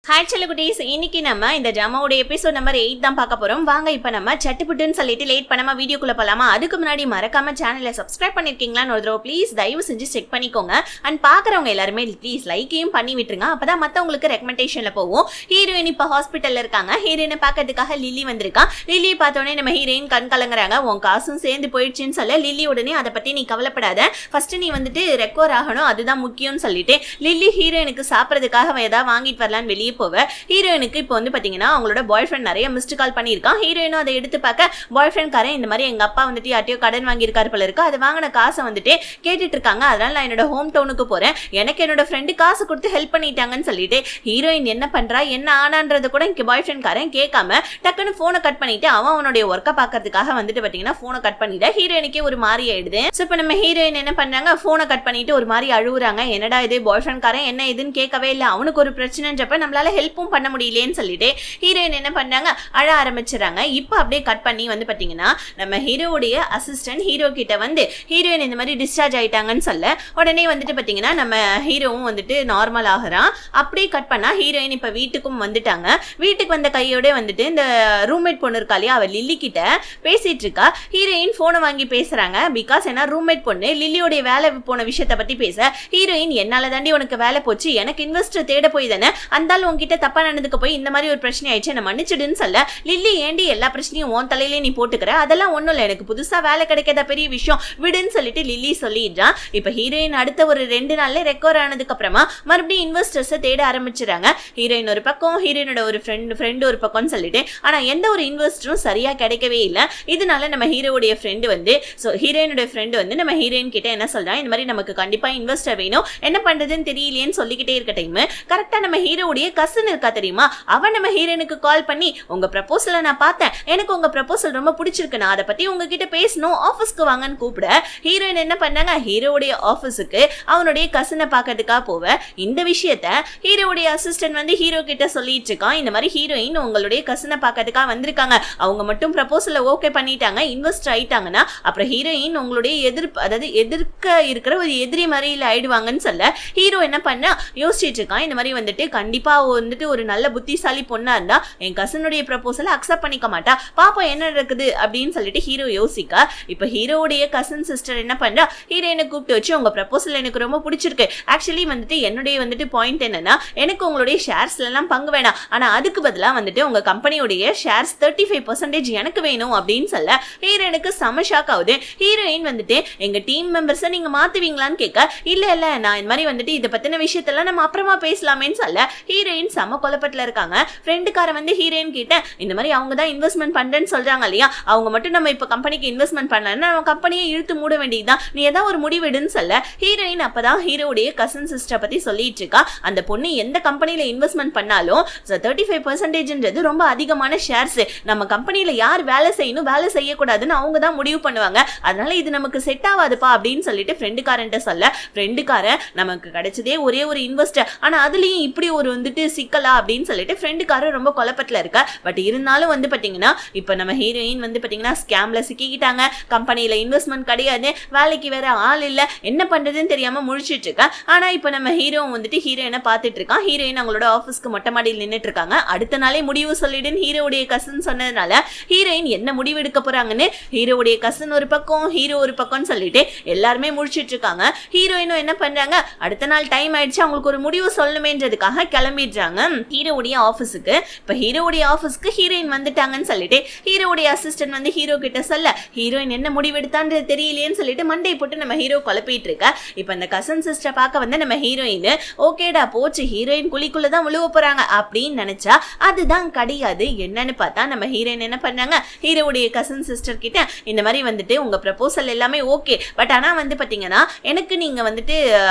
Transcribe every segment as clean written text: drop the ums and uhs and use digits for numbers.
Hi செல்லகுட்டீஸ், இன்னைக்கு நம்ம இந்த ஜமாவோட எபிசோட் நம்பர் 8 தான் பார்க்க போறோம். வாங்க இப்போ நம்ம சட்டுப்புட்டுன்னு சொல்லிட்டு லேட் பண்ணாம வீடியோக்குள்ள போலாமா? அதுக்கு முன்னாடி மறக்காம சேனலை சப்ஸ்கிரைப் பண்ணிருக்கீங்களான்னு ஒரு தடவை ப்ளீஸ் தயவு செஞ்சு செக் பண்ணிக்கோங்க. அண்ட் பாக்குறவங்க எல்லாருமே ப்ளீஸ் லைக்கையும் பண்ணி விட்டுருங்க, அப்பதான் மத்தவங்களுக்கு ரெக்கமெண்டேஷன்ல போகும். ஹீரோயின் இப்ப ஹாஸ்பிட்டல்ல இருக்காங்க. ஹீரோயினை பார்க்கறதுக்காக லில்லி வந்திருக்கா. லில்லியை பார்த்தோன்னே நம்ம ஹீரோயின் கண் கலங்குறாங்க. உன் காசும் சேர்ந்து போயிடுச்சுன்னு சொல்ல லில்லி உடனே அதை பத்தி நீ கவலைப்படாத, ஃபர்ஸ்ட் நீ வந்துட்டு ரெக்கவர் ஆகணும், அதுதான் முக்கியம்னு சொல்லிட்டு லில்லி ஹீரோயினுக்கு சாப்பிட்றதுக்காக ஏதாவது வாங்கிட்டு வரலான்னு வெளியே போவ. ஹீரோயினுக்கு இப்போ வந்து பாத்தீங்கன்னா அவங்களோட பாய் ஃப்ரெண்ட் நிறைய மிஸ்டு கால் பண்ணியிருக்கான். ஹீரோயினும் அதை எடுத்து பார்க்க பாய் ஃப்ரெண்ட் காரன் இந்த மாதிரி எங்க அப்பா வந்துட்டு யார்ட்டையோ கடன் வாங்கியிருக்காரு போல இருக்கு, அதை வாங்கின காசை வந்துட்டு கேட்டுட்டு இருக்காங்க, அதனால நான் என்னோட ஹோம் டவுனுக்கு போறேன், எனக்கு என்னோட ஃப்ரெண்டு காசு கொடுத்து ஹெல்ப் பண்ணிட்டாங்கன்னு சொல்லிட்டு ஹீரோயின் என்ன பண்றா என்ன ஆனான்றது கூட இங்க பாய் ஃப்ரெண்ட் காரன் கேட்காம டக்குன்னு போனை கட் பண்ணிட்டு அவனுடைய ஒர்க்கை பார்க்கறதுக்காக வந்துட்டு பாத்தீங்கன்னா போனை கட் பண்ணிட்டு ஹீரோயினுக்கே ஒரு மாதிரி ஆயிடுது. ஸோ இப்போ நம்ம ஹீரோயின் என்ன பண்றாங்க, போனை கட் பண்ணிட்டு ஒரு மாதிரி அழுகுறாங்க. என்னடா இது பாய் ஃப்ரெண்ட் காரன் என்ன இதுன்னு கேட்கவே இல்லை, அவனுக்கு ஒரு பிரச்சனைன்றப்ப நம்மளால ஹெல்ப்பும் பண்ண முடியலன்னு சொல்லிட்டு ஹீரோயின் என்ன பண்றாங்க, அழ ஆரம்பிச்சுறாங்க. இப்போ அப்படியே கட் பண்ணி வந்து பாத்தீங்கன்னா நம்ம ஹீரோவுடைய அசிஸ்டன்ட் ஹீரோ கிட்ட வந்து ஹீரோயின் இந்த மாதிரி டிஸ்சார்ஜ் ஆயிட்டாங்கன்னு சொல்ல உடனே வந்துட்டு பாத்தீங்கன்னா நம்ம ஹீரோவும் வந்துட்டு நார்மல் ஆகுறான். அப்படியே கட் பண்ணா ஹீரோயின் இப்ப வீட்டுக்கும் வந்துட்டாங்க. வீட்டுக்கு வந்த கையோட வந்துட்டு இந்த ரூம்மேட் பொண்ணு இருக்கா இல்லையா, அவ லில்லி கிட்ட பேசிட்டு இருக்கா. ஹீரோயின் போனை வாங்கி பேசுறாங்க. பிகாஸ் ஏன்னா ரூம்மேட் பொண்ணு லில்லியோடைய வேலை போன விஷயத்தை பத்தி பேச ஹீரோயின் என்னால தாண்டி உனக்கு வேலை போச்சு, எனக்கு இன்வெஸ்டர் தேட போய் தானே அந்தாலும் உங்ககிட்ட தப்பா நடந்துக்க போய் இந்த மாதிரி ஒரு பிரச்சனை ஆயிடுச்சு, என்ன மன்னிச்சிடுன்னு சொல்ல லில்லி ஏண்டி எல்லா பிரச்சனையும் உன் தலையிலே நீ போட்டுக்கிற, அதெல்லாம் ஒண்ணும் இல்லை, எனக்கு புதுசா வேலை கிடைக்காத பெரிய விஷயம் விடுன்னு சொல்லிட்டு லில்லி சொல்லிடுறான். இப்ப ஹீரோயின் அடுத்த ஒரு 2 நாள்ல ரெக்கவர் ஆனதுக்கு அப்புறமா மறுபடியும் இன்வெஸ்டர்ஸை தேட ஆரம்பிச்சுறாங்க. ஹீரோயின் ஒரு பக்கம், ஹீரோயினோட ஒரு ஃப்ரெண்டு ஒரு பக்கம்னு சொல்லிட்டு, ஆனா எந்த ஒரு இன்வெஸ்டரும் சரியா கிடைக்கவே இல்லை. இதனால நம்ம ஹீரோவுடைய ஃப்ரெண்டு வந்து ஹீரோயினுடைய ஃப்ரெண்டு வந்து நம்ம ஹீரோயின் கிட்ட என்ன சொல்றான், இந்த மாதிரி நமக்கு கண்டிப்பா இன்வெஸ்டர் வேணும், என்ன பண்றதுன்னு தெரியலையேன்னு சொல்லிக்கிட்டே இருக்க டைம் கரெக்டா நம்ம ஹீரோவுடைய கசின் இருக்கா தெரியுமா, அவன் நம்ம ஹீரோயினுக்கு கால் பண்ணி உங்க ப்ரப்போசலை நான் பார்த்தேன், எனக்கு உங்க ப்ரப்போசல் ரொம்ப பிடிச்சிருக்கு, நான் அதை பத்தி உங்ககிட்ட பேசணும், ஆஃபீஸ்க்கு வாங்கன்னு கூப்பிட ஹீரோயின் என்ன பண்ணாங்க, ஹீரோவுடைய ஆஃபீஸுக்கு அவனுடைய கசினை பார்க்கறதுக்காக போவ. இந்த விஷயத்த ஹீரோவுடைய அசிஸ்டன்ட் வந்து ஹீரோ கிட்ட சொல்லிட்டு இருக்கான். இந்த மாதிரி ஹீரோயின் உங்களுடைய கசினை பார்க்கறதுக்காக வந்திருக்காங்க, அவங்க மட்டும் ப்ரப்போசலை ஓகே பண்ணிட்டாங்க, இன்வெஸ்ட் ஆயிட்டாங்கன்னா அப்புறம் ஹீரோயின் உங்களுடைய எதிர்க்க இருக்கிற ஒரு எதிரி மாதிரியில் ஆயிடுவாங்கன்னு சொல்ல ஹீரோ என்ன பண்ண யோசிச்சுட்டு இருக்கான். இந்த மாதிரி வந்துட்டு கண்டிப்பா வந்துட்டு ஒரு நல்ல புத்திசாலி பொண்ணா இருந்தா என் கசனுடைய ப்ரப்போசலை அக்செப்ட் பண்ணிக்க மாட்டா, பாப்பா என்ன நடக்குது அப்படின்னு சொல்லிட்டு ஹீரோ யோசிக்க இப்ப ஹீரோவுடைய கசன் சிஸ்டர் என்ன பண்றா, ஹீரோயினை கூப்பிட்டு வச்சு உங்க ப்ரப்போசல் எனக்கு ரொம்ப பிடிச்சிருக்கு, ஆக்சுவலி வந்துட்டு என்னுடைய வந்துட்டு பாயிண்ட் என்னன்னா எனக்கு உங்களுடைய ஷேர்ஸ்ல எல்லாம் பங்கு வேணாம், ஆனா அதுக்கு பதிலா வந்துட்டு உங்க கம்பெனியுடைய ஷேர்ஸ் 35% எனக்கு வேணும் அப்படின்னு சொல்ல ஹீரோயினுக்கு செம ஷாக் ஆகுது. ஹீரோயின் வந்துட்டு எங்க டீம் மெம்பர்ஸை நீங்க மாத்துவீங்களான்னு கேட்க இல்ல நான் இந்த மாதிரி வந்துட்டு இதை பத்தின விஷயத்தெல்லாம் நம்ம அப்புறமா பேசலாமேன்னு சொல்ல ஹீரோயின் செம குழப்பத்துல இருக்காங்க. ஃப்ரெண்டுக்கார வந்து ஹீரோயின் கிட்ட இந்த மாதிரி அவங்க தான் இன்வெஸ்ட்மெண்ட் பண்றேன்னு சொல்றாங்க இல்லையா, அவங்க மட்டும் நம்ம இப்ப கம்பெனிக்கு இன்வெஸ்ட்மெண்ட் பண்ணலன்னா நம்ம கம்பெனியை இழுத்து மூட வேண்டியதுதான், நீ ஏதாவது ஒரு முடிவெடுன்னு சொல்ல ஹீரோயின் அப்பதான் ஹீரோடைய கசன் சிஸ்டர் பத்தி சொல்லிட்டு இருக்கா. அந்த பொண்ணு எந்த கம்பெனியில இன்வெஸ்ட்மெண்ட் பண்ணாலும் 35% ரொம்ப அதிகமான ஷேர்ஸ், நம்ம கம்பெனியில யார் வேலை செய்யணும் வேலை செய்யக்கூடாதுன்னு அவங்க தான் முடிவு பண்ணுவாங்க, அதனால இது நமக்கு செட் ஆகாதுப்பா அப்படின்னு சொல்லிட்டு ஃப்ரெண்டுக்காரன்ட்ட சொல்ல ஃப்ரெண்டுக்காரன் நமக்கு கிடைச்சதே ஒரே ஒரு இன்வெஸ்டர், ஆனா அதுலயும் இப்படி ஒரு வந்துட்டு சிக்கலா அப்படின்னு சொல்லிட்டு ஃப்ரெண்டுக்காரர் ரொம்ப குழப்பத்துல இருக்க. பட் இருந்தாலும் வந்து பாத்தீங்கன்னா இப்ப நம்ம ஹீரோயின் வந்து பாத்தீங்கன்னா ஸ்கேம்ல சிக்கிக்கிட்டாங்க, கம்பெனியில இன்வெஸ்ட்மெண்ட் கிடையாது, வேலைக்கு வேற ஆள் இல்ல, என்ன பண்றதுன்னு தெரியாம முழிச்சிட்டு இருக்கா. ஆனா இப்ப நம்ம ஹீரோ வந்துட்டு ஹீரோயினை பார்த்துட்டு இருக்கான். ஹீரோயின் அவங்களோட ஆஃபீஸ்க்கு மொட்டை மாடியில் நின்றுட்டு இருக்காங்க. அடுத்த நாளே முடிவு சொல்லிடுன்னு ஹீரோவுடைய கசன் சொன்னதுனால ஹீரோயின் என்ன முடிவு எடுக்க போறாங்கன்னு ஹீரோவுடைய கசன் ஒரு பக்கம் ஹீரோ ஒரு பக்கம்னு சொல்லிட்டு எல்லாருமே முழிச்சிட்டு இருக்காங்க. ஹீரோயினும் என்ன பண்றாங்க, அடுத்த நாள் டைம் ஆயிடுச்சு, அவங்களுக்கு ஒரு முடிவு சொல்லணுமேன்றதுக்காக கிளம்பிடுறாங்க ஹீரோவுடைய ஆஃபீஸுக்கு. இப்ப ஹீரோவுடைய ஆஃபீஸ்க்கு ஹீரோயின் வந்துட்டாங்கன்னு சொல்லிட்டு ஹீரோவுடைய அசிஸ்டன்ட் வந்து ஹீரோ கிட்ட சொல்ல ஹீரோயின் என்ன முடிவு எடுத்தான்றது தெரியலையேன்னு சொல்லிட்டு மண்டை போட்டு நம்ம ஹீரோ குழப்பிட்டு இருக்க. இப்ப அந்த கசன் சிஸ்டர் பார்க்க வந்து நம்ம ஹீரோயின் ஓகேடா போச்சு, ஹீரோயின் குழிக்குள்ளதான் விழுவ போறாங்க அப்படின்னு நினைச்சா அதுதான் கிடையாது. என்னன்னு பார்த்தா நம்ம ஹீரோயின் என்ன பண்ணாங்க, ஹீரோவுடைய கசன் சிஸ்டர் கிட்ட இந்த மாதிரி வந்துட்டு உங்க ப்ரப்போசல் எல்லாமே ஓகே, பட் ஆனா வந்து பாத்தீங்கன்னா எனக்கு நீங்க வந்துட்டு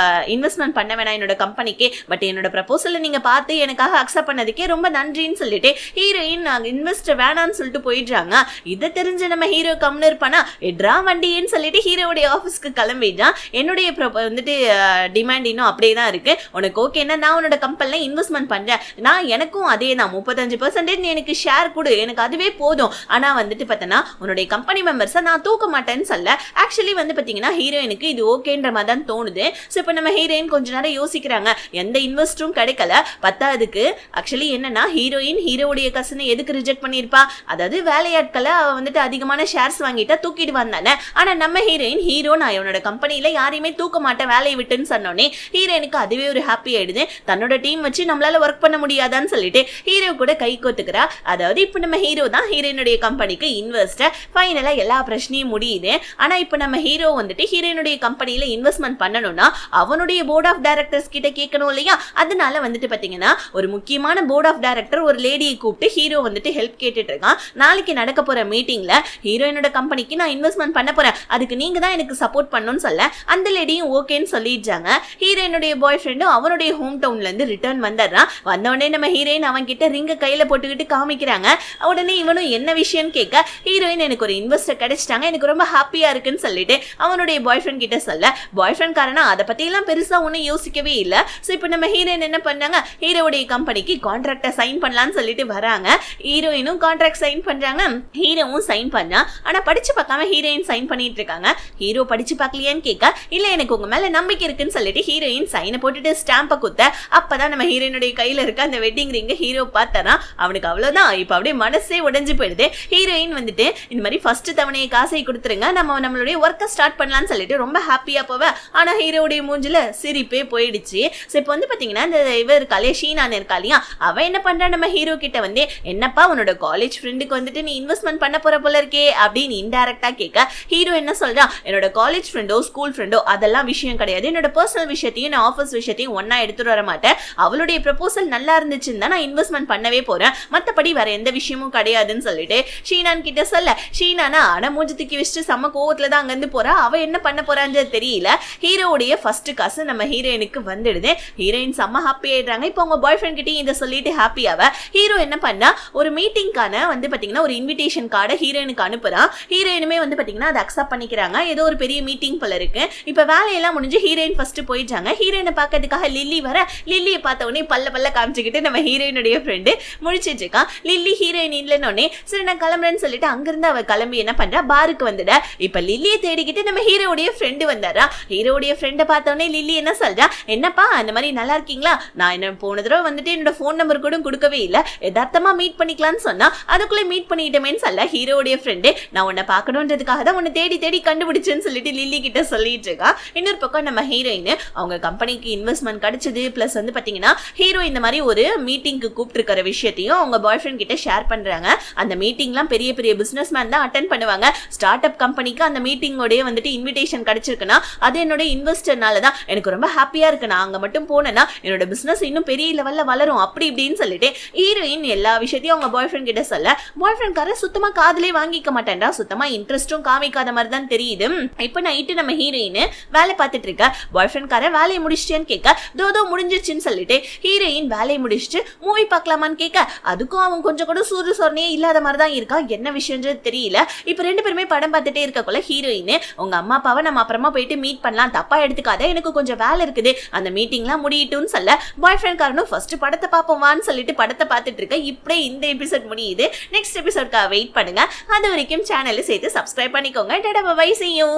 இன்வெஸ்ட்மெண்ட் பண்ண வேணாம் என்னோட கம்பெனிக்கு, பட் என்னோட ப்ரப்போசலை நீங்க பார்த்து எனக்காக அக்செப்ட் பண்ணதுக்கே ரொம்ப நன்றின்னு சொல்லிட்டு ஹீரோயின் இன்வெஸ்டர் வேணான்னு சொல்லிட்டு போயிடுறாங்க. இதை தெரிஞ்ச நம்ம ஹீரோ கம்னு இருப்பானா, எட்ரா வண்டின்னு சொல்லிட்டு ஹீரோவுடைய ஆஃபீஸ்க்கு கிளம்பிடுறான். என்னுடைய வந்துட்டு டிமாண்ட் இன்னும் அப்படியே தான் இருக்கு, உனக்கு ஓகேன்னா நான் உன்னோட கம்பெனில இன்வெஸ்ட்மெண்ட் பண்றேன், நான் எனக்கும் அதே தான் 35% எனக்கு ஷேர் கொடு, எனக்கு அதுவே போதும், ஆனா வந்துட்டு பார்த்தனா உன்னுடைய கம்பெனி மெம்பர்ஸை நான் தூக்க மாட்டேன்னு சொல்ல ஆக்சுவலி வந்து பாத்தீங்கன்னா ஹீரோயினுக்கு இது ஓகேன்ற மாதிரி தான் தோணுது. ஸோ இப்போ நம்ம ஹீரோயின் கொஞ்ச நேரம் யோசிக்கிறாங்க, எந்த இன்வெஸ்டரும் கிடைக்கல, 10 பத்தாததுக்கு ஆக்சுவலி என்னன்னா ஹீரோயின் ஹீரோவுடைய கசனை எதுக்கு ரிஜெக்ட் பண்ணிருப்பா, அதாவது வேலையாட்களை அவ வந்துட்டு அதிகமான ஷேர்ஸ் வாங்கிட்டா தூக்கிட்டு வந்தானே. ஆனா நம்ம ஹீரோயின் ஹீரோ நான் இவனோட கம்பெனில யாரையுமே தூக்க மாட்டேன் வேலையை விட்டுன்னு சொன்னோன்னே ஹீரோயினுக்கு அதுவே ஒரு ஹாப்பி ஆயிடுது. தன்னோட டீம் வச்சு நம்மளால ஒர்க் பண்ண முடியாதான்னு சொல்லிட்டு ஹீரோ கூட கை கோத்துக்கிறா. அதாவது இப்ப நம்ம ஹீரோ தான் ஹீரோயினுடைய கம்பெனிக்கு இன்வெஸ்டர். ஃபைனலா எல்லா பிரச்சனையும் முடியுது. ஆனா இப்ப நம்ம ஹீரோ வந்துட்டு ஹீரோயினுடைய கம்பெனில இன்வெஸ்ட்மெண்ட் பண்ணணும்னா அவனுடைய போர்ட் ஆஃப் டைரக்டர்ஸ் கிட்ட கேட்கணும் இல்லையா. அதனால வந்துட்டு பாத்தீங்கன்னா ஒரு முக்கியமான போர்ட் ஆஃப் டைரக்டர் ஒரு லேடியை கூப்பிட்டு ஹீரோ வந்துட்டு ஹெல்ப் கேட்டுட்டு இருக்கான். நாளைக்கு நடக்க போற மீட்டிங்ல ஹீரோயினோட கம்பெனிக்கு நான் இன்வெஸ்ட்மெண்ட் பண்ண போறேன், அதுக்கு நீங்க தான் எனக்கு சப்போர்ட் பண்ணணும்னு சொல்ல அந்த லேடியும் ஓகேன்னு சொல்லிடுறாங்க. ஹீரோயினுடைய பாய் ஃப்ரெண்டும் அவனுடைய ஹோம் டவுன்ல இருந்து ரிட்டர்ன் வந்துடுறான். வந்தோடனே நம்ம ஹீரோயின் அவன் கிட்ட ரிங்க கையில போட்டுக்கிட்டு காமிக்கிறாங்க. உடனே இவனும் என்ன விஷயம்னு கேட்க ஹீரோயின் எனக்கு ஒரு இன்வெஸ்டர் கிடைச்சிட்டாங்க, எனக்கு ரொம்ப ஹாப்பியா இருக்குன்னு சொல்லிட்டு அவனுடைய பாய் ஃப்ரெண்ட் கிட்ட சொல்ல பாய் ஃப்ரெண்ட் காரனா அதை பத்தி எல்லாம் பெருசா ஒன்னும் யோசிக்கவே இல்லை. ஸோ இப்போ நம்ம ஹீரோயின் என்ன பண்ணாங்க, ஹீரோடைய கம்பெனிக்கு கான்ட்ராக்டை சைன் பண்ணலான்னு சொல்லிட்டு வராங்க. ஹீரோயினும் கான்ட்ராக்ட் சைன் பண்றாங்க, ஹீரோவும் சைன் பண்ணா. ஆனா படிச்சு பார்க்காம ஹீரோயின் சைன் பண்ணிட்டு இருக்காங்க. ஹீரோ படிச்சு பார்க்கலையான்னு கேட்க இல்ல எனக்கு உங்க மேல நம்பிக்கை இருக்குன்னு சொல்லிட்டு ஹீரோயின் சைனை போட்டுட்டு ஸ்டாம்பை குத்த அப்பதான் நம்ம ஹீரோயினுடைய கையில இருக்க அந்த வெட்டிங் ரிங்க ஹீரோ பார்த்தானா அவனுக்கு அவ்வளவுதான். இப்ப அப்படியே மனசே உடைஞ்சு போயிடுது. ஹீரோயின் வந்துட்டு இந்த மாதிரி ஃபர்ஸ்ட் தவணையை காசை கொடுத்துருங்க, நம்மளுடைய ஒர்க்கை ஸ்டார்ட் பண்ணலாம்னு சொல்லிட்டு ரொம்ப ஹாப்பியா போவ. ஆனா ஹீரோடைய மூஞ்சில சிரிப்பே போயிடுச்சு. ஸோ இப்போ வந்து பாத்தீங்கன்னா இந்த இவர் இருக்காளே ஷீனான் இருக்கா இல்லையா, அவ என்ன பண்றா நம்ம ஹீரோ கிட்ட வந்து என்னப்பா உன்னோட காலேஜ் ஃப்ரெண்டுக்கு வந்துட்டு நீ இன்வெஸ்ட்மெண்ட் பண்ண போற போல இருக்கே அப்படின்னு இன்டைரக்டா கேட்க ஹீரோ என்ன சொல்றா, என்னோட காலேஜ் ஃப்ரெண்டோ ஸ்கூல் ஃப்ரெண்டோ அதெல்லாம் விஷயம் கிடையாது, என்னோட பர்சனல் விஷயத்தையும் நான் ஆஃபீஸ் விஷயத்தையும் ஒன்னா எடுத்துட்டு வர மாட்டேன், அவளுடைய ப்ரப்போசல் நல்லா இருந்துச்சுன்னு தான் நான் இன்வெஸ்ட்மெண்ட் பண்ணவே போறேன், மற்றபடி வேற எந்த விஷயமும் கிடையாதுன்னு சொல்லிட்டு ஷீனான் கிட்ட சொல்ல ஷீனானா ஆனா மூஞ்சி தூக்கி வச்சுட்டு செம்ம கோவத்துல தான் அங்கிருந்து போறா. அவ என்ன பண்ண போறான்னு தெரியல. ஹீரோடைய ஃபர்ஸ்ட் காசு நம்ம ஹீரோயினுக்கு வந்துடுது. ஹீரோயின் செம்ம ஹாப்பி ஆயிடுறாங்க. இப்போ உங்க பாய் ஃப்ரெண்ட் கிட்டயும் இதை சொல்லிட்டு ஹாப்பியாவ ஹீரோ என்ன பண்ணா ஒரு மீட்டிங்கான வந்து பாத்தீங்கன்னா ஒரு இன்விடேஷன் கார்டை ஹீரோயினுக்கு அனுப்புறான். ஹீரோயினுமே வந்து பாத்தீங்கன்னா அதை அக்செப்ட் பண்ணிக்கிறாங்க. ஏதோ ஒரு பெரிய மீட்டிங் போல இருக்கு. இப்ப வேலையெல்லாம் முடிஞ்சு ஹீரோயின் ஃபர்ஸ்ட் போயிட்டாங்க. ஹீரோயினை பார்க்கறதுக்காக லில்லி வர லில்லியை பார்த்த உடனே பல்ல காமிச்சுக்கிட்டு நம்ம ஹீரோயினுடைய ஃப்ரெண்டு முடிச்சிட்டு இருக்கான். லில்லி ஹீரோயின் இல்லைன்னொடனே சரி நான் கிளம்புறேன்னு சொல்லிட்டு அங்கிருந்து அவ கிளம்பி என்ன பண்றா பாருக்கு வந்துட. இப்ப லில்லியை தேடிக்கிட்டு நம்ம ஹீரோடைய ஃப்ரெண்டு வந்தாரா. ஹீரோடைய ஃப்ரெண்டை பார்த்தோன்னே லில்லி என்ன சொல்றா, என்னப்பா அந்த மாதிரி நல்லா இருக்கீங்களா, நான் என்ன போன தடவை வந்துட்டு என்னோட போன் நம்பர் கூட கொடுக்கவே இல்லை, யதார்த்தமா மீட் பண்ணிக்கலாம்னு சொன்னா அதுக்குள்ள மீட் பண்ணிட்டேமேன்னு சொல்ல ஹீரோடைய ஃப்ரெண்டு நான் உன்னை பார்க்கணுன்றதுக்காக தான் உன்னை தேடி தேடி கண்டுபிடிச்சேன்னு சொல்லிட்டு லில்லி கிட்ட சொல்லிட்டு இருக்கா. இன்னொரு பக்கம் நம்ம ஹீரோயின் அவங்க கம்பெனிக்கு இன்வெஸ்ட்மெண்ட் கிடைச்சது பிளஸ் வந்து பாத்தீங்கன்னா ஹீரோ இந்த மாதிரி ஒரு மீட்டிங்க்கு கூப்பிட்டு இருக்கிற விஷயத்தையும் அவங்க பாய் ஃப்ரெண்ட் கிட்ட ஷேர் பண்றாங்க. அந்த மீட்டிங்லாம் பெரிய பெரிய பிசினஸ் மேன் தான் அட்டென்ட் பண்ணுவாங்க. ஸ்டார்ட் அப் கம்பெனிக்கு அந்த மீட்டிங்கோடய வந்துட்டு இன்விடேஷன் கிடைச்சிருக்குன்னா அது என்னோட இன்வெஸ்டர்னால தான் எனக்கு ரொம்ப ஹாப்பியா இருக்கு, நான் அங்க மட்டும் போனேன்னா என்னோட பிசினஸ் இன்னும் பெரிய லெவல்ல வளரும் அப்படி இப்படின்னு சொல்லிட்டு ஹீரோயின் எல்லா விஷயத்தையும் அவங்க பாய் ஃப்ரெண்ட் கிட்ட சொல்ல பாய் ஃப்ரெண்ட் கார சுத்தமா காதலே வாங்கிக்க மாட்டேன்டா, சுத்தமா இன்ட்ரெஸ்டும் காமிக்காத மாதிரி தான் தெரியுது. இப்ப நைட்டு நம்ம ஹீரோயின் வேலை பார்த்துட்டு இருக்க பாய் ஃப்ரெண்ட் கார வேலையை முடிச்சிட்டேன்னு கேட்க தோதோ முடிஞ்சிச்சுன்னு சொல்லிட்டு ஹீரோயின் வேலையை முடிச்சுட்டு மூவி பார்க்கலாமான்னு கேட்க அதுக்கும் அவன் கொஞ்சம் கூட சூறு சொன்னே இல்லாத மாதிரி தான் இருக்கா, என்ன விஷயம்ன்றது தெரியல. இப்ப ரெண்டு பேருமே படம் பார்த்துட்டே இருக்கக்குள்ள ஹீரோயின் உங்க அம்மா அப்பாவை நம்ம அப்புறமா போயிட்டு மீட் பண்ணலாம், தப்பா எடுத்துக்காத, எனக்கு கொஞ்சம் வேலை இருக்குது, அந்த மீட்டிங்லாம் முடியட்டும்னு சொல்ல பாய் ஃப்ரெண்ட் காரனும் ஃபர்ஸ்ட் படத்தை பார்ப்போமான்னு சொல்லிட்டு படத்தை பார்த்துட்டு இருக்க. இப்படியே இந்த எபிசோட் முடியுது. நெக்ஸ்ட் எபிசோட்காக வெயிட் பண்ணுங்க. அது வரைக்கும் சேனலை சேர்த்து சப்ஸ்கிரைப் பண்ணிக்கோங்க. Tata bye, see you.